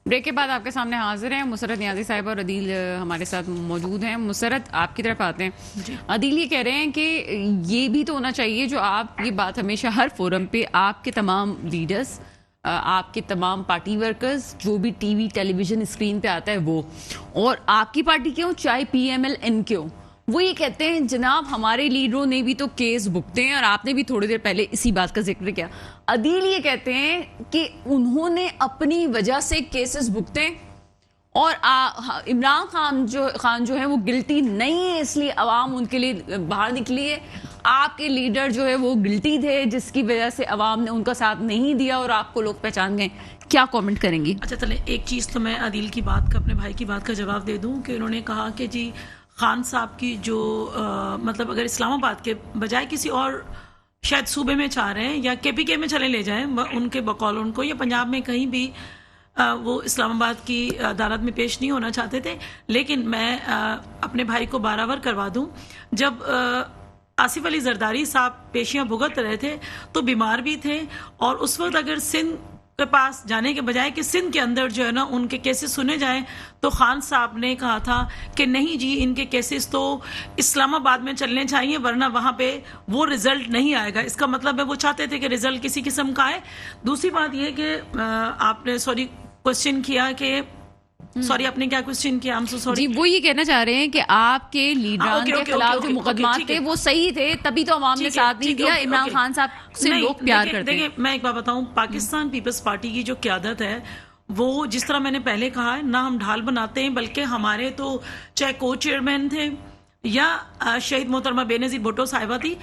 Break के बाद आपके सामने हाजिर हैं मुसरत नियाजी साहब और अदील हमारे साथ मौजूद हैं। मुसरत, आपकी तरफ आते हैं। अदील ये कह रहे हैं कि ये भी तो होना चाहिए जो आप ये बात हमेशा हर फोरम पे आपके तमाम लीडर्स, आपके तमाम पार्टी वर्कर्स, जो भी टीवी टेलीविजन स्क्रीन पे आता है वो, और आपकी पार्टी क्यों चाहे PMLN क्यों, वो ये कहते हैं जनाब हमारे लीडरों ने भी तो केस भुगते हैं, और आपने भी थोड़ी देर पहले इसी बात का जिक्र किया। अदील ये कहते हैं कि उन्होंने अपनी वजह से केसेस भुगते और इमरान खान जो है वो गिल्टी नहीं है, इसलिए अवाम उनके लिए बाहर निकली है। आपके लीडर जो है वो गिल्टी थे, जिसकी वजह से अवाम ने उनका साथ नहीं दिया और आपको लोग पहचान गए। क्या कमेंट करेंगी? अच्छा चले, एक चीज़ तो मैं अदील की बात का, अपने भाई की बात का जवाब दे दूं कि उन्होंने कहा कि जी खान साहब की जो मतलब अगर इस्लामाबाद के बजाय किसी और शायद सूबे में चाह रहे हैं या KPK में चले ले जाएं उनके बकौल उनको, या पंजाब में कहीं भी वो इस्लामाबाद की अदालत में पेश नहीं होना चाहते थे। लेकिन मैं अपने भाई को बारावर करवा दूं, जब आसिफ अली जरदारी साहब पेशियां भुगत रहे थे तो बीमार भी थे, और उस वक्त अगर सिंध के पास जाने के बजाय कि सिंध के अंदर जो है ना उनके केसेस सुने जाएं, तो खान साहब ने कहा था कि नहीं जी, इनके केसेस तो इस्लामाबाद में चलने चाहिए, वरना वहां पे वो रिजल्ट नहीं आएगा। इसका मतलब है वो चाहते थे कि रिजल्ट किसी किस्म का आए। दूसरी बात यह कि आपने क्वेश्चन किया कि आपने क्या क्वेश्चन किया? I'm so sorry। जी, वो ये कहना चाह रहे हैं कि आपके लीडरान के खिलाफ जो मुकदमात थे वो सही थे, तभी तो अवाम ने साथ नहीं दिया। इमरान खान साहब से लोग प्यार करते हैं। देखिए, मैं एक बात बताऊं, पाकिस्तान पीपल्स पार्टी की जो क्यादत है वो, जिस तरह मैंने पहले कहा है, ना हम ढाल बनाते हैं, बल्कि हमारे तो चाहे को चेयरमैन थे या शहीद मोहतरमा बेनजीर भुट्टो साहिबा थी,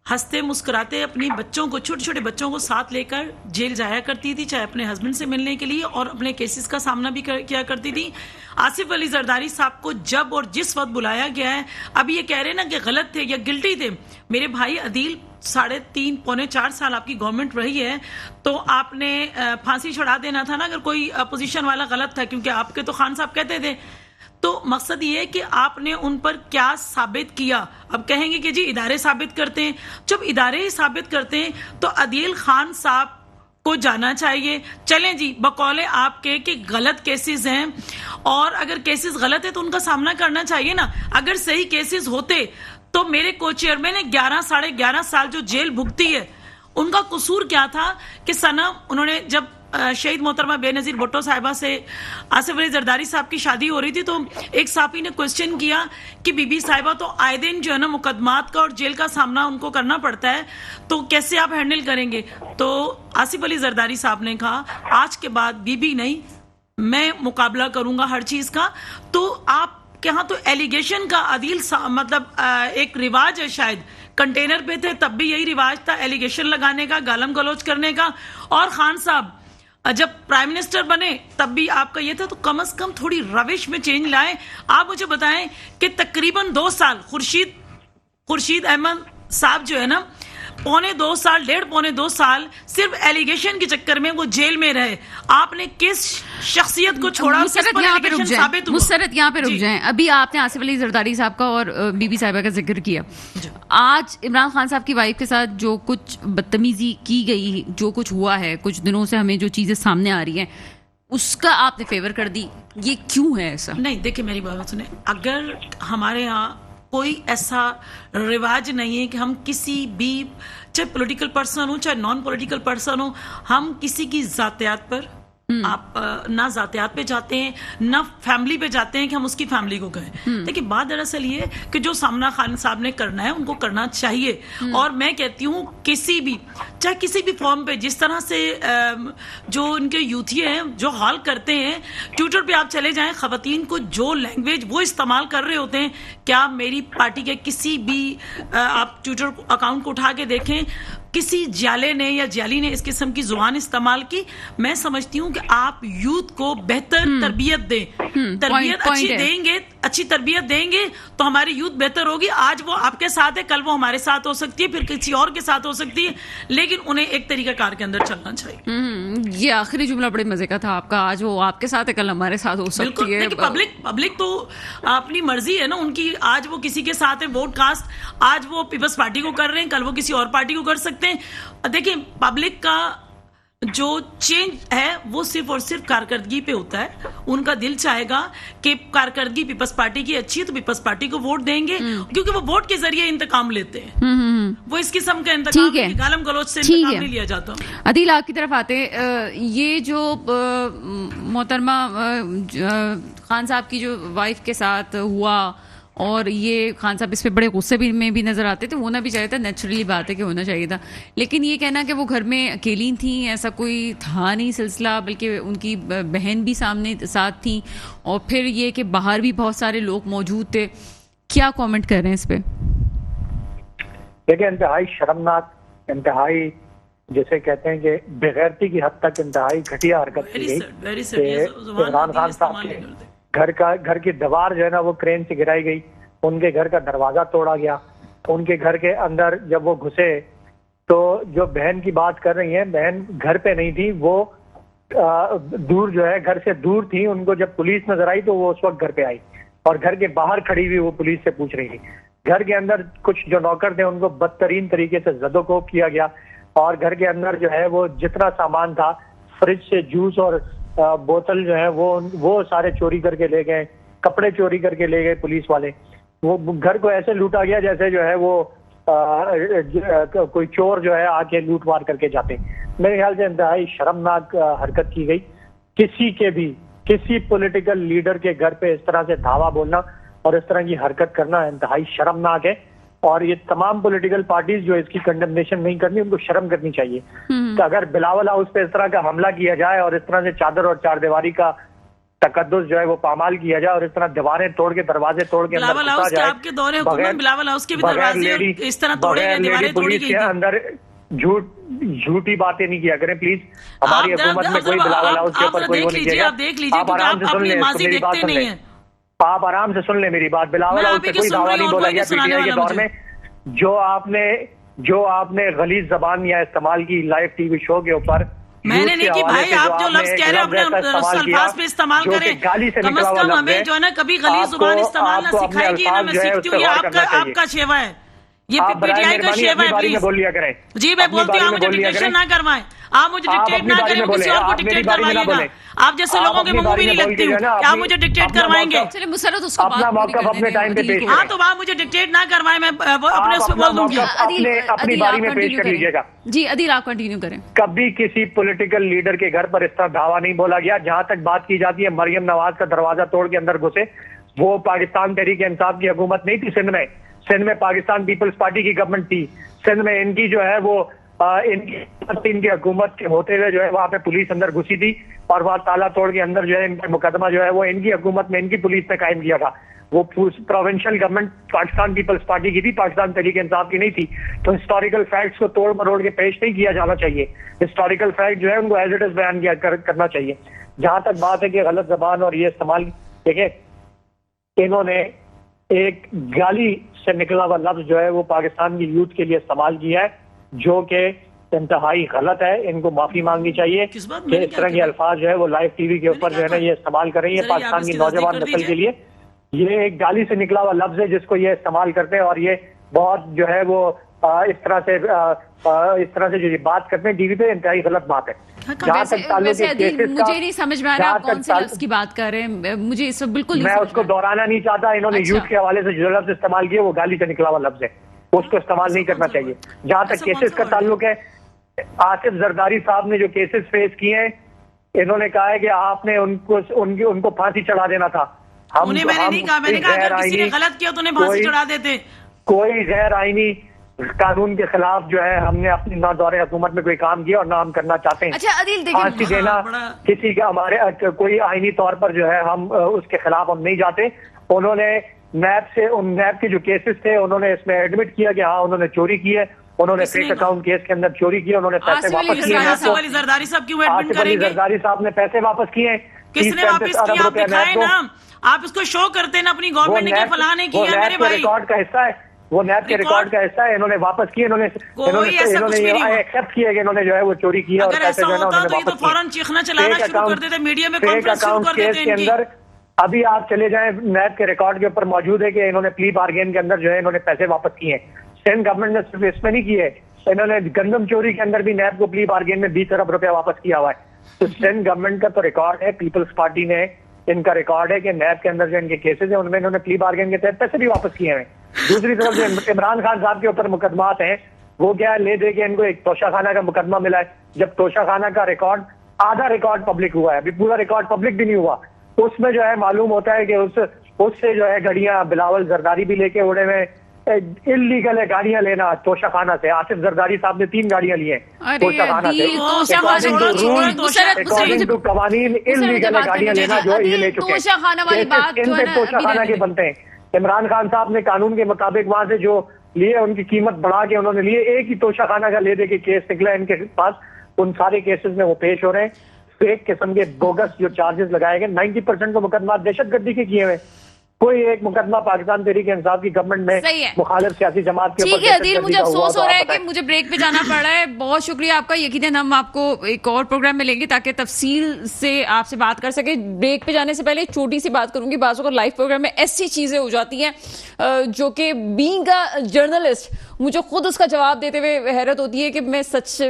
हंसते मुस्कुराते अपनी बच्चों को, छोटे छोटे बच्चों को साथ लेकर जेल जाया करती थी, चाहे अपने हस्बैंड से मिलने के लिए, और अपने केसेस का सामना भी किया करती थी। आसिफ अली जरदारी साहब को जब और जिस वक्त बुलाया गया है, अब ये कह रहे हैं ना कि गलत थे या गिल्टी थे। मेरे भाई अदील, 3.5 पौने 4 साल आपकी गवर्नमेंट रही है, तो आपने फांसी चढ़ा देना था ना अगर कोई अपोजिशन वाला गलत था, क्योंकि आपके तो खान साहब कहते थे। तो मकसद ये है कि आपने उन पर क्या साबित किया। अब कहेंगे कि जी इदारे साबित करते हैं, जब इदारे ही साबित करते हैं तो अदील खान साहब को जाना चाहिए। चलें जी, बकौले आपके कि गलत केसेस हैं, और अगर केसेस गलत है तो उनका सामना करना चाहिए ना। अगर सही केसेस होते तो मेरे को चेयरमैन ने 11-11.5 साल जो जेल भुगती है, उनका कसूर क्या था कि उन्होंने जब शहीद मोहतरमा बेनजीर भुट्टो साहिबा से आसिफ अली जरदारी साहब की शादी हो रही थी, तो एक साफी ने क्वेश्चन किया कि बीबी साहिबा तो आए दिन जो है ना मुकदमात का और जेल का सामना उनको करना पड़ता है, तो कैसे आप हैंडल करेंगे? तो आसिफ अली जरदारी साहब ने कहा आज के बाद बीबी नहीं, मैं मुकाबला करूंगा हर चीज का। तो आप यहाँ तो एलिगेशन का अदील मतलब एक रिवाज है, शायद कंटेनर पे थे तब भी यही रिवाज था, एलिगेशन लगाने का, गालम गलोच करने का। और खान साहब जब प्राइम मिनिस्टर बने तब भी आपका ये था, तो कम से कम थोड़ी रविश में चेंज लाएं। आप मुझे बताएं कि तकरीबन 2 साल खुर्शीद अहमद साहब जो है ना, पौने 2 साल सिर्फ एलिगेशन के चक्कर में वो जेल में रहे। आपने किस शख्सियत को छोड़ा? मुसरत यहाँ पे रुक जाएं। अभी आपने आसिफ अली जरदारी साहब का और बीबी साहिबा का जिक्र किया। आज इमरान खान साहब की वाइफ के साथ जो कुछ बदतमीजी की गई, जो कुछ हुआ है, कुछ दिनों से हमें जो चीजें सामने आ रही हैं, उसका आपने फेवर कर दी, ये क्यों है ऐसा? नहीं, देखिए मेरी बात सुने, अगर हमारे यहाँ कोई ऐसा रिवाज नहीं है कि हम किसी भी, चाहे पॉलिटिकल पर्सन हो चाहे नॉन पॉलिटिकल पर्सन हो, हम किसी की जातियात पर आप ना जातियात पे जाते हैं ना फैमिली पे जाते हैं कि हम उसकी फैमिली को कहें। देखिए बात दरअसल ये कि जो सामना खान साहब ने करना है उनको करना चाहिए। और मैं कहती हूँ किसी भी, चाहे किसी भी फॉर्म पे, जिस तरह से जो उनके यूथी हैं जो हॉल करते हैं, ट्विटर पे आप चले जाएं, खवातीन को जो लैंग्वेज वो इस्तेमाल कर रहे होते हैं, क्या मेरी पार्टी के किसी भी आप ट्विटर अकाउंट को उठा के देखें, किसी जाले ने या जाली ने इस किस्म की जुबान इस्तेमाल की। मैं समझती हूँ कि आप यूथ को बेहतर तरबियत दें, तरबियत अच्छी तरबियत देंगे तो हमारी यूथ बेहतर होगी। आज वो आपके साथ है, कल वो हमारे साथ हो सकती है, फिर किसी और के साथ हो सकती है, लेकिन उन्हें एक तरीका कार के अंदर चलना चाहिए। ये आखिरी जुमला बड़े मजे का था आपका, आज वो आपके साथ है, कल हमारे साथ हो सकती है। पब्लिक तो अपनी मर्जी है ना उनकी, आज वो किसी के साथ है, वोट कास्ट आज वो पीपल्स पार्टी को कर रहे हैं, कल वो किसी और पार्टी को कर सकते हैं। देखिए पब्लिक का जो चेंज है वो सिर्फ और सिर्फ कारकर्दगी पे होता है। उनका दिल चाहेगा कि कारकर्दगी पीपल्स पार्टी की अच्छी है तो पीपल्स पार्टी को वोट देंगे, क्योंकि वो वोट के जरिए इंतकाम लेते हैं। वो इस किस्म का इंतकाम, गालम गलोच से इंतकाम नहीं लिया जाता। अदील, आपकी तरफ आते ये जो मोहतरमा खान साहब की जो वाइफ के साथ हुआ, और ये खान साहब इस पे बड़े गुस्से में भी नजर आते थे, होना भी चाहिए था, नेचुरली बात है कि होना चाहिए था, लेकिन ये कहना कि वो घर में अकेली थी, ऐसा कोई था नहीं सिलसिला, बल्कि उनकी बहन भी सामने साथ थी, और फिर ये कि बाहर भी बहुत सारे लोग मौजूद थे, क्या कमेंट कर रहे हैं इस पे? देखिए, इंतहाई शर्मनाक, इंतहाई जैसे कहते हैं कि बेगैरती की हद तक इंतहाई घटिया हरकत की गई। इमरान खान साहब के घर की दीवार जो है ना वो क्रेन से गिराई गई, उनके घर का दरवाजा तोड़ा गया, उनके घर के अंदर जब वो घुसे तो जो बहन की बात कर रही हैं, बहन घर पे नहीं थी, वो दूर जो है घर से दूर थी। उनको जब पुलिस नजर आई तो वो उस वक्त घर पे आई और घर के बाहर खड़ी हुई वो पुलिस से पूछ रही थी। घर के अंदर कुछ जो नौकर थे उनको बदतरीन तरीके से जदोकोब किया गया और घर के अंदर जो है वो जितना सामान था, फ्रिज से जूस और बोतल जो है वो सारे चोरी करके ले गए, कपड़े चोरी करके ले गए पुलिस वाले। वो घर को ऐसे लूटा गया जैसे जो है वो कोई चोर जो है आके लूट मार करके जाते। मेरे ख्याल से इंतहाई शर्मनाक हरकत की गई। किसी पॉलिटिकल लीडर के घर पे इस तरह से धावा बोलना और इस तरह की हरकत करना इंतहाई शर्मनाक है और ये तमाम पॉलिटिकल पार्टीज जो इसकी कंडेमनेशन नहीं करनी, उनको शर्म करनी चाहिए। तो अगर बिलावल हाउस पे इस तरह का हमला किया जाए और इस तरह से चादर और चारदीवारी का तकद्दुस जो है वो पामाल किया जाए और इस तरह दीवारें तोड़ के दरवाजे तोड़ के अंदर घुसा जाए, बिलावल हाउस के भी दरवाजे इस तरह तोड़े गए, दीवारें तोड़ी गई, अंदर झूठी बातें नहीं किया करें प्लीज। हमारी हुकूमत में कोई बिलावल हाउस के ऊपर कोई वो नहीं किया। आप देख लीजिए, आप आराम से सुन ले, मेरी बात सुन ले, आप आराम से सुन ले मेरी बात। बिलावल हाउस पे कोई दावा नहीं बोला गया पीटीआई के दौर में। जो आपने गलीज जबान या इस्तेमाल की लाइव टीवी शो के ऊपर, मैंने नहीं की भाई। आप जो लफ्ज कह रहे हैं अपने अल्फाज पे इस्तेमाल करें, कम से कम हमें जो है ना कभी गलीज जुबान इस्तेमाल ना सिखाएगी ना मैं सीखती हूँ। आपका शेवा है, ये पीटीआई का शेवा है। प्लीज बोल लिया करें। जी मैं बोलती हूँ, आप मुझे डिक्टेशन ना करवाएं, आप मुझे डिक्टेट ना करें, किसी और को डिक्टेट करवाइएगा। आप जैसे लोगों के मुंह भी नहीं लगती हूँ, आप मुझे डिक्टेट करवाएंगे। चलिए मुसरत उसको अपना मौका अपने टाइम पे पेश। हाँ तो आप मुझे डिक्टेट ना करवाएं, मैं अपने उसको बोल दूंगी। अपनी बारी में पेश कर लीजिएगा। जी अदील, आप कंटिन्यू करें। कभी किसी पॉलिटिकल लीडर के घर पर इस तरह धावा नहीं बोला गया। जहां तक बात की जाती है मरियम नवाज का दरवाजा तोड़ के अंदर घुसे, वो पाकिस्तान तहरीक इंसाफ की हुकूमत नहीं थी सिंध में पाकिस्तान पीपल्स पार्टी की गवर्नमेंट थी। सिंध में इनकी जो है वो इनकी हुकूमत के होते हुए जो है वहां पे पुलिस अंदर घुसी थी और वहां ताला तोड़ के अंदर जो है इनका मुकदमा जो है वो इनकी हुकूमत में इनकी पुलिस ने कायम किया था। वो प्रोविंशियल गवर्नमेंट पाकिस्तान पीपल्स पार्टी की थी, पाकिस्तान तहरीक इंसाफ की नहीं थी। तो हिस्टोरिकल फैक्ट्स को तोड़ मरोड़ के पेश नहीं किया जाना चाहिए। हिस्टोरिकल फैक्ट जो है उनको एज इट इज बयान करना चाहिए। जहां तक बात है कि गलत जबान और ये इस्तेमाल, देखिए इन्होंने एक गाली से निकला हुआ लफ्ज जो है वो पाकिस्तान की यूथ के लिए इस्तेमाल किया है, जो कि इंतहाई गलत है। इनको माफी मांगनी चाहिए कि इस तरह के अल्फाज जो है वो लाइव टीवी के ऊपर जो है ना ये इस्तेमाल कर रही है पाकिस्तान की नौजवान नस्ल के लिए। ये एक गाली से निकला हुआ लफ्ज है जिसको ये इस्तेमाल करते हैं और ये बहुत जो है वो इस तरह से जो ये बात करते हैं टीवी पे, इंतहाई गलत बात है। मुझे नहीं समझ में आ रहा आप कौन से लफ्ज की बात कर रहे हैं, मुझे इस बिल्कुल मैं उसको दोहराना नहीं चाहता। इन्होंने यूथ के हवाले से जो लफ्ज इस्तेमाल किया वो गाली से निकला हुआ लफ्ज है, उसको इस्तेमाल नहीं करना चाहिए। जहां तक केसेस का ताल्लुक है, आसिफ जरदारी साहब ने जो केसेस फेस किए हैं, इन्होंने कहा है कि आपने उनको फांसी चढ़ा देना था। मैंने नहीं कहा, मैंने कहा अगर किसी ने गलत किया तो उन्हें फांसी चढ़ा देते। कोई गैर आईनी कानून के खिलाफ जो है हमने अपनी ना दौरे हुकूमत में कोई काम किया और ना हम करना चाहते हैं। अच्छा अदील, फांसी देना किसी का हमारे कोई आईनी तौर पर जो है हम उसके खिलाफ हम नहीं जाते। उन्होंने नैब के जो केसेस थे उन्होंने इसमें एडमिट किया कि हाँ उन्होंने चोरी की है, उन्होंने फेक अकाउंट केस के अंदर चोरी किया, उन्होंने पैसे वापस किए। आसिफ अली जरदारी साहब क्यों एडमिट करेंगे? जरदारी साहब ने पैसे वापस किए, किसने वापस किया? आप दिखाएं ना, आप इसको शो करते हैं ना अपनी गवर्नमेंट ने फलां ने किया। मेरे भाई रिकॉर्ड का हिस्सा है, वो नैब के रिकॉर्ड का हिस्सा है। इन्होंने वापस किए, इन्होंने एक्सेप्ट किया कि इन्होंने जो है वो चोरी किया और पैसे जो है उन्होंने वापस किए। फौरन चीखना चलाना शुरू कर देते, मीडिया में कॉन्फ्रेंस शुरू कर देते के अंदर। अभी आप चले जाएं नैब के रिकॉर्ड के ऊपर मौजूद है कि इन्होंने प्ली बार्गेन के अंदर जो है इन्होंने पैसे वापस किए हैं। सिंध गवर्नमेंट ने सिर्फ इसमें नहीं किए, इन्होंने गंदम चोरी के अंदर भी नैब को प्ली बार्गेन में 20 अरब रुपया वापस किया हुआ है। तो सिंध गवर्नमेंट का तो रिकॉर्ड है, पीपल्स पार्टी ने इनका रिकॉर्ड है कि नैब के अंदर जो इनके केसेस है उनमें इन्होंने प्ली बार्गेन के तहत पैसे भी वापस किए हैं। दूसरी तरफ जो इमरान खान साहब के ऊपर मुकदमात हैं वो क्या है, ले दे के इनको एक तोशाखाना का मुकदमा मिला है, जब तोशाखाना का रिकॉर्ड आधा रिकॉर्ड पब्लिक हुआ है, अभी पूरा रिकॉर्ड पब्लिक भी नहीं हुआ। उसमें जो है मालूम होता है कि उससे जो है गाड़ियां बिलावल जरदारी भी लेके उड़े हुए, इलीगल है गाड़ियां लेना तोशाखाना से। आसिफ जरदारी साहब ने 3 गाड़ियां ली हैं तोशाखाना से। अकॉर्डिंग टू कवानीन इलीगल है गाड़ियां लेना जो ये ले चुके हैं, तोशाखाना के बनते हैं। इमरान खान साहब ने कानून के मुताबिक वहां से जो लिए उनकी कीमत बढ़ा के उन्होंने लिए, एक ही तोशाखाना का ले दे के केस निकला इनके पास। उन सारे केसेस में वो पेश हो रहे हैं, फेक किस्म के बोगस जो चार्जेस लगाए गए। 90% को मुकदमा दहशतगर्दी के किए हुए, कोई एक मुकदमा पाकिस्तान तहरीक इंसाफ की गवर्नमेंट में मुखालिफ सियासी जमात के ऊपर। ठीक है अदील, मुझे अफसोस हो रहा है कि मुझे ब्रेक पे जाना पड़ रहा है। बहुत शुक्रिया आपका। यकीनन हम आपको एक और प्रोग्राम में लेंगे ताकि तफसील से आपसे बात कर सके। ब्रेक पे जाने से पहले एक छोटी सी बात करूंगी। बाज़ अगर लाइव प्रोग्राम में ऐसी चीजें हो जाती हैं जो कि बीइंग अ जर्नलिस्ट मुझे खुद उसका जवाब देते हुए हैरत होती है कि मैं सच,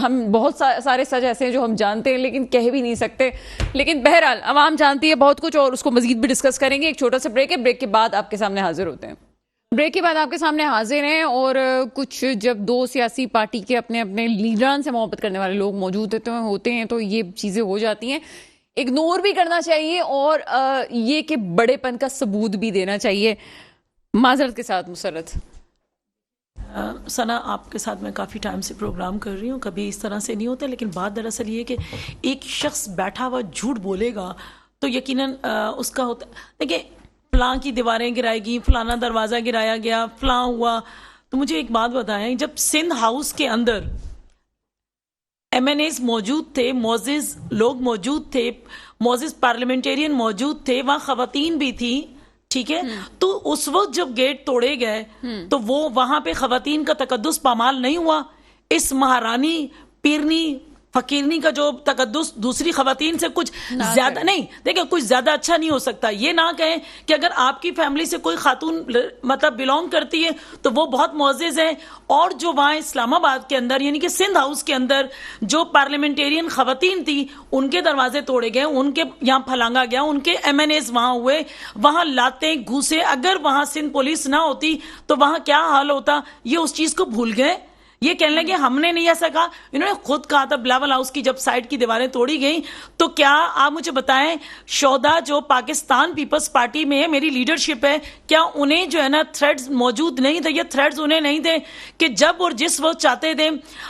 हम बहुत सारे सच ऐसे हैं जो हम जानते हैं लेकिन कह भी नहीं सकते। लेकिन बहरहाल अवाम जानती है बहुत कुछ और उसको मजीद भी डिस्कस करेंगे। एक छोटा सा ब्रेक है, ब्रेक के बाद आपके सामने हाजिर होते हैं। ब्रेक के बाद आपके सामने हाजिर हैं। और कुछ जब दो सियासी पार्टी के अपने अपने लीडरान से मोहब्बत करने वाले लोग मौजूद होते हैं तो ये चीज़ें हो जाती हैं। इग्नोर भी करना चाहिए और ये कि बड़ेपन का सबूत भी देना चाहिए। माजरत के साथ मुसर्रत। सना, आपके साथ मैं काफ़ी टाइम से प्रोग्राम कर रही हूँ, कभी इस तरह से नहीं होता। लेकिन बात दरअसल ये कि एक शख्स बैठा हुआ झूठ बोलेगा तो यकीनन उसका होता। देखिए, फलां की दीवारें गिराएगी, फलाना दरवाज़ा गिराया गया, फलां हुआ। तो मुझे एक बात बताएं, जब सिंध हाउस के अंदर MNAs मौजूद थे, मोजिज लोग मौजूद थे, मोजिज पार्लियामेंटेरियन मौजूद थे, वहाँ खवातीन भी थी, ठीक है। तो उस वक्त जब गेट तोड़े गए तो वो वहां पे खवातीन का तकद्दुस पामाल नहीं हुआ। इस महारानी पीरनी फकीरनी का जो तकद्दुस दूसरी खवातीन से कुछ ज्यादा नहीं, देखिए कुछ ज्यादा अच्छा नहीं हो सकता। ये ना कहें कि अगर आपकी फैमिली से कोई खातून मतलब बिलोंग करती है तो वो बहुत मोअज़्ज़िज़ है। और जो वहाँ इस्लामाबाद के अंदर यानी कि सिंध हाउस के अंदर जो पार्लियामेंटेरियन खवातीन थी उनके दरवाजे तोड़े गए, उनके यहाँ फलांगा गया, उनके MNAs वहाँ हुए, वहाँ लाते घूसे। अगर वहाँ सिंध पुलिस ना होती तो वहाँ क्या हाल होता, ये उस चीज को भूल गए। ये कहने लगे हमने नहीं ऐसा कहा। इन्होंने खुद कहा था बिलावल हाउस की जब साइड की दीवारें तोड़ी गई। तो क्या आप मुझे बताएं, शोधा जो पाकिस्तान पीपल्स पार्टी में है, मेरी लीडरशिप है, क्या उन्हें जो है ना थ्रेड्स मौजूद नहीं थे? ये थ्रेड्स उन्हें नहीं थे कि जब और जिस वक्त चाहते थे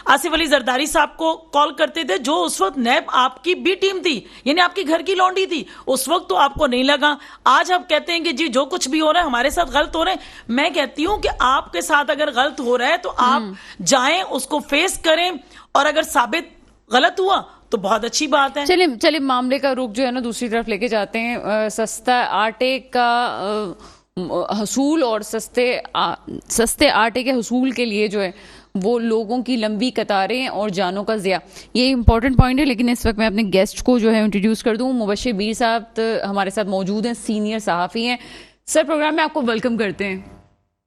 आसिफ अली जरदारी साहब को कॉल करते थे, जो उस वक्त नैब आपकी बी टीम थी, यानी आपकी घर की लौंडी थी, उस वक्त तो आपको नहीं लगा। आज आप कहते हैं कि जी जो कुछ भी हो रहा है हमारे साथ गलत हो रहा है। मैं कहती हूं कि आपके साथ अगर गलत हो रहा है तो आप जाएं, उसको फेस करें, और अगर साबित गलत हुआ तो बहुत अच्छी बात है। चलिए मामले का रुख जो है ना दूसरी तरफ लेके जाते हैं। सस्ता आटे का हसूल और सस्ते आटे के हसूल के लिए जो है वो लोगों की लंबी कतारें और जानों का ज़िया, ये इंपॉर्टेंट पॉइंट है। लेकिन इस वक्त मैं अपने गेस्ट को जो है इंट्रोड्यूस कर दूं। मुबश्शिर मीर साहब हमारे साथ मौजूद हैं, सीनियर सहाफ़ी हैं। सर, प्रोग्राम में आपको वेलकम करते हैं।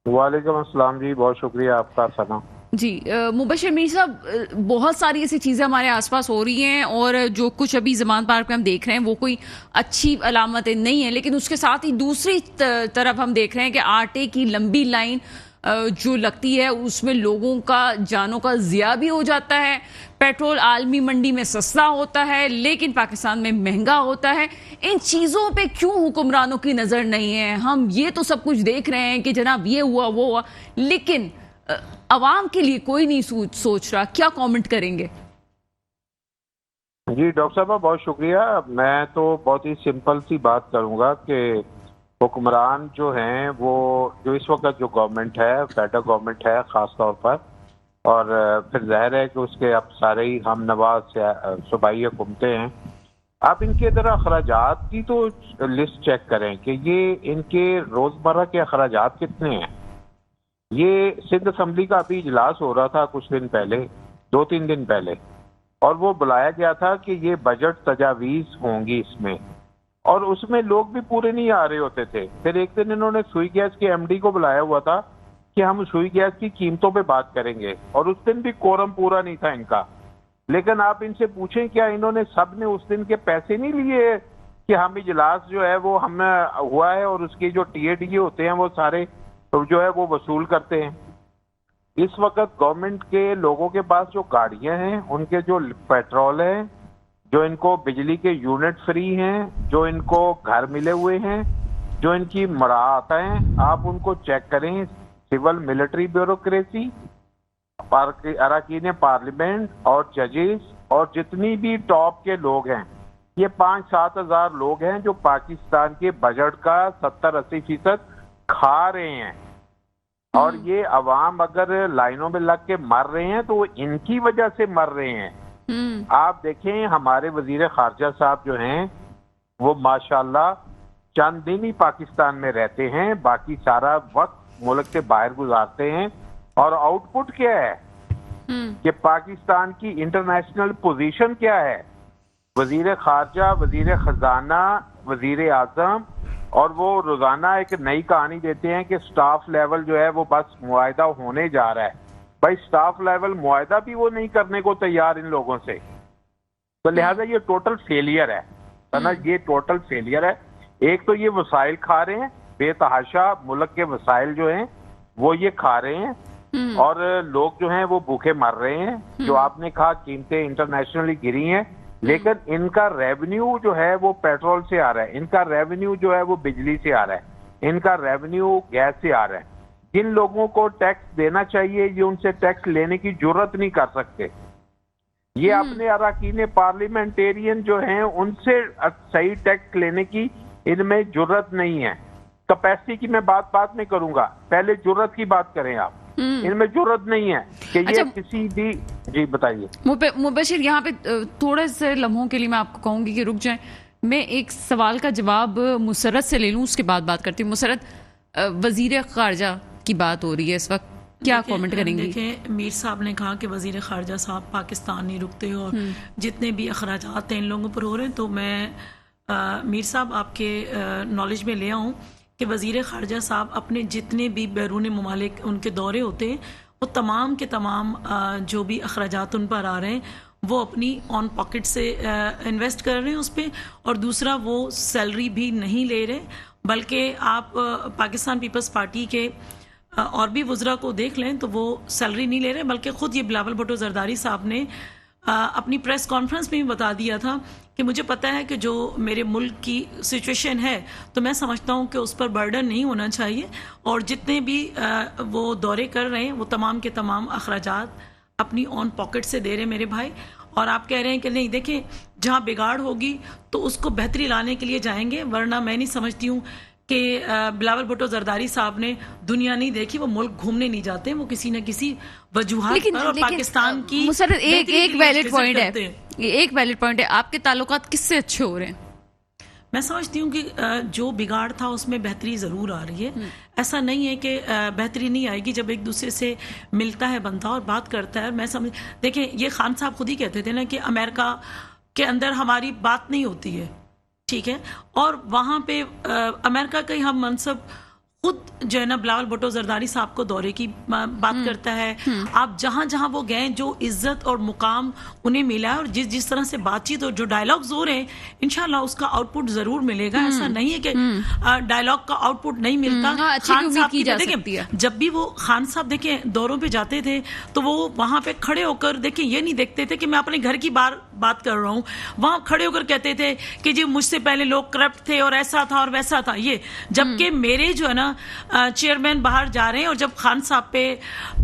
वालेकुम अस्सलाम जी, बहुत शुक्रिया आपका। सना जी, मुबश्शिर मीर साहब, बहुत सारी ऐसी चीज़ें हमारे आसपास हो रही हैं और जो कुछ अभी ज़मान पार्क में हम देख रहे हैं वो कोई अच्छी अलामतें नहीं है। लेकिन उसके साथ ही दूसरी तरफ हम देख रहे हैं कि आटे की लंबी लाइन जो लगती है उसमें लोगों का जानों का ज़िया भी हो जाता है। पेट्रोल आलमी मंडी में सस्ता होता है लेकिन पाकिस्तान में महंगा होता है। इन चीज़ों पे क्यों हुक्मरानों की नज़र नहीं है? हम ये तो सब कुछ देख रहे हैं कि जनाब ये हुआ वो हुआ, लेकिन अवाम के लिए कोई नहीं सोच रहा। क्या कमेंट करेंगे? जी डॉक्टर साहब, बहुत शुक्रिया। मैं तो बहुत ही सिंपल सी बात करूंगा कि हुक्मरान जो हैं वो जो इस वक्त जो गवर्नमेंट है, फेडरल गवर्नमेंट है ख़ास तौर पर, और फिर जाहिर है कि उसके अब सारे ही हम नवाज सूबाई हुकूमतें हैं। आप इनके ज़रा अखराजात की तो लिस्ट चेक करें कि ये इनके रोज़मर्रा के अखराजात कितने हैं। ये सिंध असम्बली का अभी इजलास हो रहा था कुछ दिन पहले, 2-3 दिन पहले, और वो बुलाया गया था कि ये बजट तजावीज़ होंगी इसमें, और उसमें लोग भी पूरे नहीं आ रहे होते थे। फिर एक दिन इन्होंने सुई गैस के MD को बुलाया हुआ था कि हम सुई गैस की कीमतों पे बात करेंगे, और उस दिन भी कोरम पूरा नहीं था इनका। लेकिन आप इनसे पूछें क्या इन्होंने सब ने उस दिन के पैसे नहीं लिए कि हम इजलास जो है वो हमें हुआ है और उसके जो टीएडीए होते हैं वो सारे जो है वो वसूल करते हैं। इस वक्त गवर्नमेंट के लोगों के पास जो गाड़ियां हैं, उनके जो पेट्रोल है, जो इनको बिजली के यूनिट फ्री हैं, जो इनको घर मिले हुए हैं, जो इनकी मराहत हैं, आप उनको चेक करें। सिविल मिलिट्री ब्यूरोक्रेसी, अरकान पार्लियामेंट और जजेस और जितनी भी टॉप के लोग हैं, ये 5-7 हजार लोग हैं जो पाकिस्तान के बजट का 70-80% खा रहे हैं। और ये अवाम अगर लाइनों में लग के मर रहे हैं तो वो इनकी वजह से मर रहे हैं। आप देखें हमारे वजीर खारजा साहब जो हैं वो माशाल्लाह चंद दिन ही पाकिस्तान में रहते हैं, बाकी सारा वक्त मुल्क से बाहर गुजारते हैं। और आउटपुट क्या है कि पाकिस्तान की इंटरनेशनल पोजीशन क्या है? वजीर खारजा, वजीर खजाना, वजीर आजम, और वो रोजाना एक नई कहानी देते हैं कि स्टाफ लेवल जो है वो बस मुआहदा होने जा रहा है। भाई स्टाफ लेवल मुआहदा भी वो नहीं करने को तैयार इन लोगों से, तो लिहाजा ये टोटल फेलियर है ना, ये टोटल फेलियर है। एक तो ये वसाइल खा रहे हैं बेतहाशा, मुल्क के वसाइल जो हैं वो ये खा रहे हैं, और लोग जो हैं वो भूखे मर रहे हैं। जो आपने कहा कीमतें इंटरनेशनली गिरी हैं, लेकिन इनका रेवेन्यू जो है वो पेट्रोल से आ रहा है, इनका रेवेन्यू जो है वो बिजली से आ रहा है, इनका रेवेन्यू गैस से आ रहा है। जिन लोगों को टैक्स देना चाहिए ये उनसे टैक्स लेने की जरूरत नहीं कर सकते। ये अपने अरकान पार्लियामेंटेरियन जो हैं उनसे सही टैक्स लेने की इनमें जरूरत नहीं है। कैपेसिटी की मैं बात में करूंगा, पहले जरूरत की बात करें आप। इनमें जरूरत नहीं है कि ये किसी भी। जी बताइए मुबशिर, यहाँ पे थोड़े से लम्हों के लिए मैं आपको कहूंगी कि रुक जाएं, मैं एक सवाल का जवाब मुसरत से ले लूं, उसके बाद बात करती हूँ। मुसरत, वजीर खारजा की बात हो रही है इस वक्त, क्या कमेंट करेंगी? देखें, मीर साहब ने कहा कि वजीर खारजा साहब पाकिस्तान नहीं रुकते और जितने भी अखराजात हैं इन लोगों पर हो रहे हैं, तो मैं मीर साहब आपके नॉलेज में ले आऊँ कि वजीर खारजा साहब अपने जितने भी बैरून ममालिक उनके दौरे होते हैं वो तमाम के तमाम जो भी अखराजात उन पर आ रहे हैं वो अपनी ऑन पॉकेट से इन्वेस्ट कर रहे हैं उस पर। और दूसरा, वो सैलरी भी नहीं ले रहे, बल्कि आप पाकिस्तान पीपल्स पार्टी के और भी वज़रा को देख लें तो वो सैलरी नहीं ले रहे, बल्कि ख़ुद ये बिलावल भुट्टो जरदारी साहब ने अपनी प्रेस कॉन्फ्रेंस में भी बता दिया था कि मुझे पता है कि जो मेरे मुल्क की सिचुएशन है तो मैं समझता हूँ कि उस पर बर्डन नहीं होना चाहिए, और जितने भी वो दौरे कर रहे हैं वो तमाम के तमाम अखराजात अपनी ऑन पॉकेट से दे रहे हैं मेरे भाई। और आप कह रहे हैं कि नहीं, देखें जहाँ बिगाड़ होगी तो उसको बेहतरी लाने के लिए जाएंगे, वरना मैं नहीं समझती हूँ कि बिलावल भुट्टो जरदारी साहब ने दुनिया नहीं देखी, वो मुल्क घूमने नहीं जाते, वो किसी न किसी वजूहात पर और पाकिस्तान की एक वैलिड पॉइंट है, एक वैलिड पॉइंट है, आपके ताल्लुकात किससे अच्छे हो रहे हैं? मैं समझती हूँ कि जो बिगाड़ था उसमें बेहतरी ज़रूर आ रही है। ऐसा नहीं है कि बेहतरी नहीं आएगी जब एक दूसरे से मिलता है बंदा और बात करता है। मैं समझ, देखें ये खान साहब खुद ही कहते थे ना कि अमेरिका के अंदर हमारी बात नहीं होती है, ठीक है, और वहाँ पे अमेरिका का ही हम मनसब खुद जो है ना बिलावल भुट्टो जरदारी साहब को दौरे की बात करता है। आप जहां जहां वो गए जो इज्जत और मुकाम उन्हें मिला है और जिस तरह से बातचीत और जो डायलॉग्स हो रहे हैं, इंशाल्लाह उसका आउटपुट जरूर मिलेगा। ऐसा नहीं है कि डायलॉग का आउटपुट नहीं मिलता। खान साहब की देखिए, जब भी वो खान साहब देखें दौरों पे जाते थे तो वो वहां पे खड़े होकर देखें ये नहीं देखते थे कि मैं अपने घर की बात कर रहा हूँ, वहां खड़े होकर कहते थे कि जी मुझसे पहले लोग करप्ट थे और ऐसा था और वैसा था ये, जबकि मेरे जो है ना चेयरमैन बाहर जा रहे हैं। और जब खान साहब पे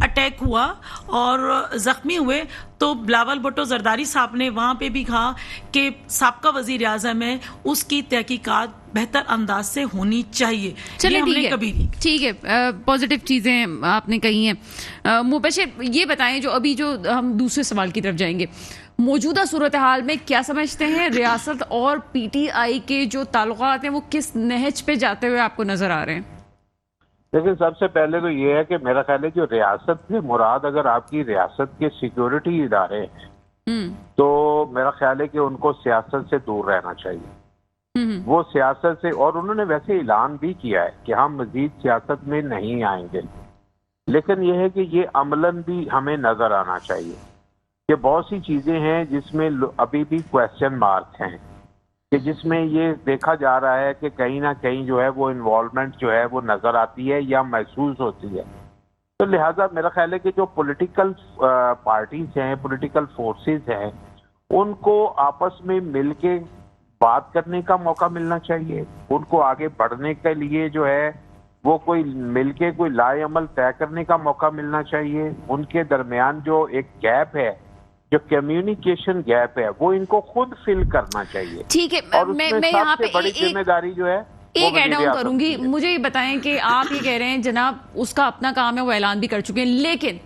अटैक हुआ और जख्मी हुए तो बिलावल भुट्टो जरदारी साहब ने वहां पे भी कहा कि साबका वजीर आजम है, उसकी तहकीकात बेहतर अंदाज से होनी चाहिए। चलिए ठीक है, पॉजिटिव चीजें आपने कही हैं। मुबशिर, ये बताएं जो अभी जो हम दूसरे सवाल की तरफ जाएंगे, मौजूदा सूरत हाल में क्या समझते हैं रियासत और पीटीआई के जो ताल्लुकात हैं वो किस नहज पे जाते हुए आपको नजर आ रहे हैं? लेकिन सबसे पहले तो ये है कि मेरा ख्याल है जो रियासत से मुराद अगर आपकी रियासत के सिक्योरिटी इदारे तो मेरा ख्याल है कि उनको सियासत से दूर रहना चाहिए। वो सियासत से, और उन्होंने वैसे ऐलान भी किया है कि हम मजीद सियासत में नहीं आएंगे। लेकिन यह है कि ये अमलन भी हमें नजर आना चाहिए कि बहुत सी चीजें हैं जिसमें अभी भी क्वेश्चन मार्क हैं, कि जिसमें ये देखा जा रहा है कि कहीं ना कहीं जो है वो इन्वॉल्वमेंट जो है वो नजर आती है या महसूस होती है। तो लिहाजा मेरा ख्याल है कि जो पॉलिटिकल पार्टीज हैं, पॉलिटिकल फोर्सेस हैं, उनको आपस में मिलके बात करने का मौका मिलना चाहिए। उनको आगे बढ़ने के लिए जो है वो कोई मिलके कोई लाए अमल तय करने का मौका मिलना चाहिए। उनके दरमियान जो एक गैप है, जो कम्युनिकेशन गैप है, वो इनको खुद फिल करना चाहिए। ठीक है, और मैं उसमें यहाँ पे सबसे बड़ी जिम्मेदारी जो है एक ऐड ऑन करूंगी। मुझे ये बताएं कि आप ये कह रहे हैं जनाब उसका अपना काम है, वो ऐलान भी कर चुके हैं, लेकिन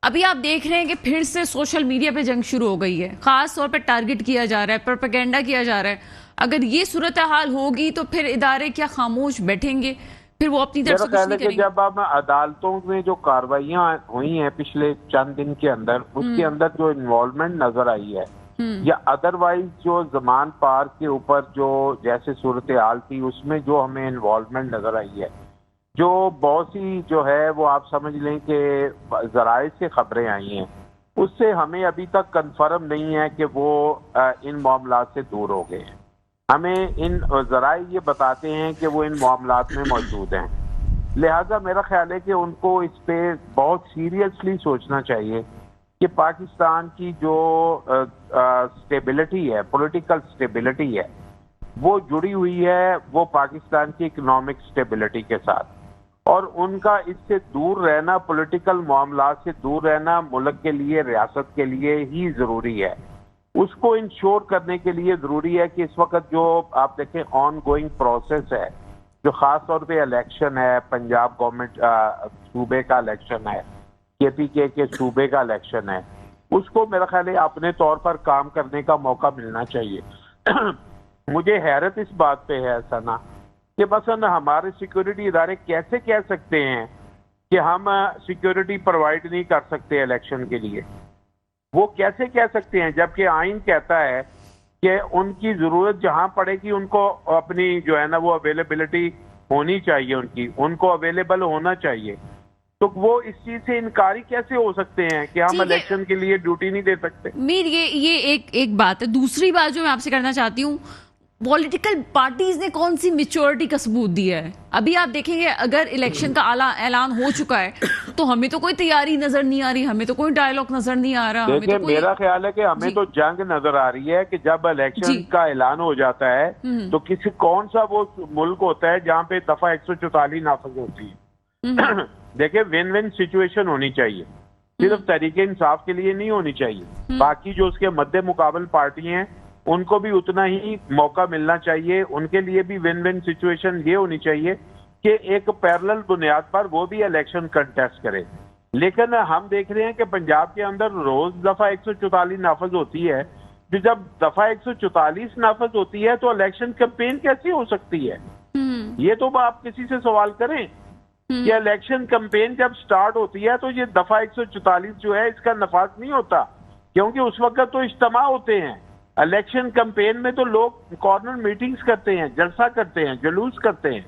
अभी आप देख रहे हैं कि फिर से सोशल मीडिया पे जंग शुरू हो गई है, खास तौर पे टारगेट किया जा रहा है, प्रोपेगेंडा किया जा रहा है। अगर ये सूरत हाल होगी तो फिर इदारे क्या खामोश बैठेंगे? फिर वो अपनी तरफ से कुछ नहीं करेंगे। जब अब अदालतों में जो कार्रवाइयां हुई हैं पिछले चंद दिन के अंदर, उसके अंदर जो इन्वॉल्वमेंट नजर आई है या अदरवाइज जो जमान पार्क के ऊपर जो जैसे सूरत हाल थी उसमें जो हमें इन्वॉल्वमेंट नजर आई है, जो बहुत सी जो है वो आप समझ लें कि जराए से खबरें आई हैं, उससे हमें अभी तक कंफर्म नहीं है कि वो इन मामलात से दूर हो गए हैं। हमें इन जराए ये बताते हैं कि वो इन मामलात में मौजूद हैं। लिहाजा मेरा ख्याल है कि उनको इस पे बहुत सीरियसली सोचना चाहिए कि पाकिस्तान की जो स्टेबिलिटी है, पॉलिटिकल स्टेबिलिटी है, वो जुड़ी हुई है वो पाकिस्तान की इकोनॉमिक स्टेबिलिटी के साथ, और उनका इससे दूर रहना, पॉलिटिकल मामलात से दूर रहना मुल्क के लिए, रियासत के लिए ही जरूरी है। उसको इंश्योर करने के लिए जरूरी है कि इस वक्त जो आप देखें ऑन गोइंग प्रोसेस है, जो खास तौर पे इलेक्शन है, पंजाब गवर्नमेंट सूबे का इलेक्शन है, KPK के सूबे का इलेक्शन है, उसको मेरा ख्याल है अपने तौर पर काम करने का मौका मिलना चाहिए। मुझे हैरत इस बात पे है सना कि मसलन हमारे सिक्योरिटी इदारे कैसे कह सकते हैं कि हम सिक्योरिटी प्रोवाइड नहीं कर सकते इलेक्शन के लिए। वो कैसे कह सकते हैं जबकि आइन कहता है कि उनकी जरूरत जहां पड़ेगी उनको अपनी जो है ना वो अवेलेबिलिटी होनी चाहिए, उनको अवेलेबल होना चाहिए। तो वो इस चीज से इनकारी कैसे हो सकते हैं कि हम इलेक्शन के लिए ड्यूटी नहीं दे सकते? मीर ये एक बात है। दूसरी बात जो मैं आपसे करना चाहती हूँ, पॉलिटिकल पार्टीज ने कौन सी मैच्योरिटी का सबूत दिया है? अभी आप देखेंगे अगर इलेक्शन का ऐलान हो चुका है तो हमें तो कोई तैयारी नजर नहीं आ रही, हमें तो कोई डायलॉग नजर नहीं आ रहा। देखिए मेरा ख्याल है कि हमें तो जंग नजर आ रही है कि जब इलेक्शन का ऐलान हो जाता है तो किसी कौन सा वो मुल्क होता है जहाँ पे दफा 144 नाफिज होती है। देखिए विन विन सिचुएशन होनी चाहिए, सिर्फ तरीके इंसाफ के लिए नहीं होनी चाहिए, बाकी जो उसके मद्दे मुकाबल पार्टी हैं उनको भी उतना ही मौका मिलना चाहिए। उनके लिए भी विन विन सिचुएशन ये होनी चाहिए कि एक पैरेलल बुनियाद पर वो भी इलेक्शन कंटेस्ट करे। लेकिन हम देख रहे हैं कि पंजाब के अंदर रोज दफा 144 नाफिज होती है, तो जब दफा 144 नाफिज होती है तो इलेक्शन कैंपेन कैसी हो सकती है? ये तो आप किसी से सवाल करें कि इलेक्शन कैंपेन जब स्टार्ट होती है तो ये दफा 144 जो है इसका नफाज नहीं होता, क्योंकि उस वक्त तो इज्तिमा होते हैं। इलेक्शन कैंपेन में तो लोग कॉर्नर मीटिंग्स करते हैं, जलसा करते हैं, जुलूस करते हैं।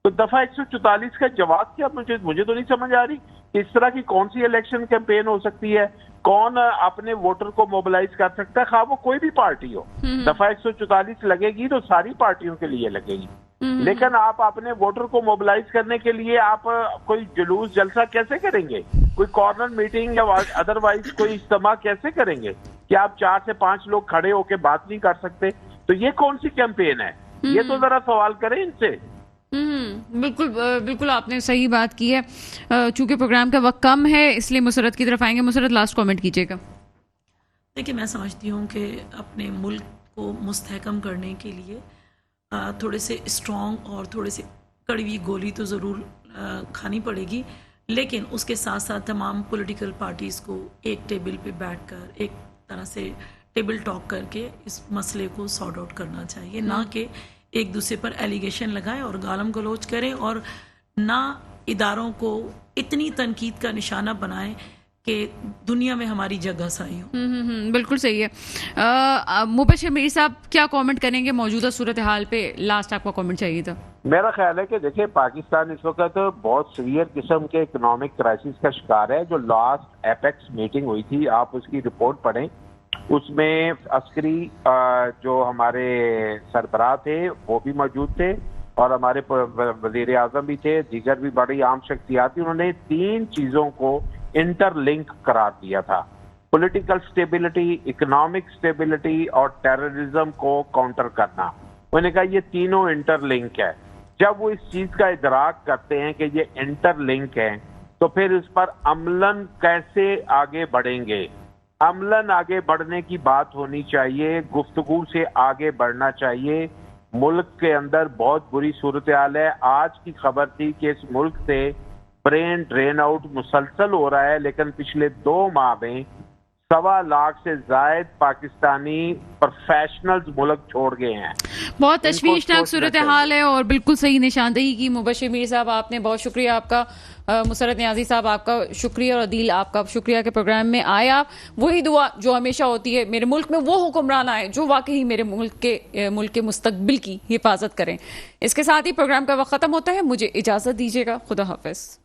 तो दफा 144 का जवाब क्या? मुझे तो नहीं समझ आ रही इस तरह की कौन सी इलेक्शन कैंपेन हो सकती है। कौन अपने वोटर को मोबिलाइज कर सकता है, खा वो कोई भी पार्टी हो। दफा 144 लगेगी तो सारी पार्टियों के लिए लगेगी, लेकिन आप अपने वोटर को मोबिलाइज करने के लिए आप कोई जुलूस जलसा कैसे करेंगे? कोई कॉर्नर मीटिंग या अदरवाइज कोई इज्तिमा कैसे करेंगे कि आप 4 से 5 लोग खड़े होकर बात नहीं कर सकते? तो ये कौन सी कैंपेन है? ये तो जरा सवाल करें इनसे। बिल्कुल बिल्कुल आपने सही बात की है। चूंकि प्रोग्राम का वक्त कम है इसलिए मुसरत की तरफ आएंगे। मुसरत लास्ट कमेंट कीजिएगा। देखिए मैं समझती हूँ कि अपने मुल्क को मुस्तहकम करने के लिए थोड़े से स्ट्रॉन्ग और थोड़े से कड़वी गोली तो ज़रूर खानी पड़ेगी, लेकिन उसके साथ साथ तमाम पॉलिटिकल पार्टीज़ को एक टेबल पे बैठकर एक तरह से टेबल टॉक करके इस मसले को सॉर्ट आउट करना चाहिए, ना कि एक दूसरे पर एलिगेशन लगाएं और गालम गलोच करें, और ना इदारों को इतनी तनकीद का निशाना बनाएं कि दुनिया में हमारी जगह सही हो। बिल्कुल सही है। मुबशिर मीर साहब क्या कमेंट करेंगे मौजूदा सूरत हाल पे? लास्ट आपका कमेंट चाहिए था। मेरा ख्याल है कि देखिए, पाकिस्तान इस वक्त बहुत सीवियर किस्म के इकोनॉमिक क्राइसिस का शिकार है। जो लास्ट एपेक्स मीटिंग हुई थी, आप उसकी रिपोर्ट पढ़ें, उसमें अस्करी जो हमारे सरबराह थे वो भी मौजूद थे और हमारे वजीर आजम भी थे, दीगर भी बड़ी आम शख्सियात थी। उन्होंने 3 चीजों को इंटरलिंक करार दिया था: पॉलिटिकल स्टेबिलिटी, इकोनॉमिक स्टेबिलिटी और टेररिज्म को काउंटर करना। उन्होंने कहा ये तीनों इंटरलिंक है। जब वो इस चीज का इदराक करते हैं कि ये इंटरलिंक है, तो फिर इस पर अमलन कैसे आगे बढ़ेंगे? अमलन आगे बढ़ने की बात होनी चाहिए, गुफ्तगू से आगे बढ़ना चाहिए। मुल्क के अंदर बहुत बुरी सूरत हाल है। आज की खबर थी कि इस मुल्क से ब्रेन ड्रेन आउट मुसलसल हो रहा है, लेकिन पिछले 2 माह में 1.25 लाख से जायद पाकिस्तानी प्रोफेशनल्स मुल्क छोड़ गए हैं। बहुत तशवीशनाक सूरत हाल है और बिल्कुल सही निशानदेही की मुबशिर मीर साहब आपने। बहुत शुक्रिया आपका। मुसरत नियाजी साहब आपका शुक्रिया और अदील आपका शुक्रिया के प्रोग्राम में आए। आप वही दुआ जो हमेशा होती है, मेरे मुल्क में वो हुक्मरान आए जो वाकई मेरे मुल्क के मुस्तकबिल की हिफाजत करें। इसके साथ ही प्रोग्राम का वक्त खत्म होता है। मुझे इजाजत दीजिएगा। खुदा हाफिज।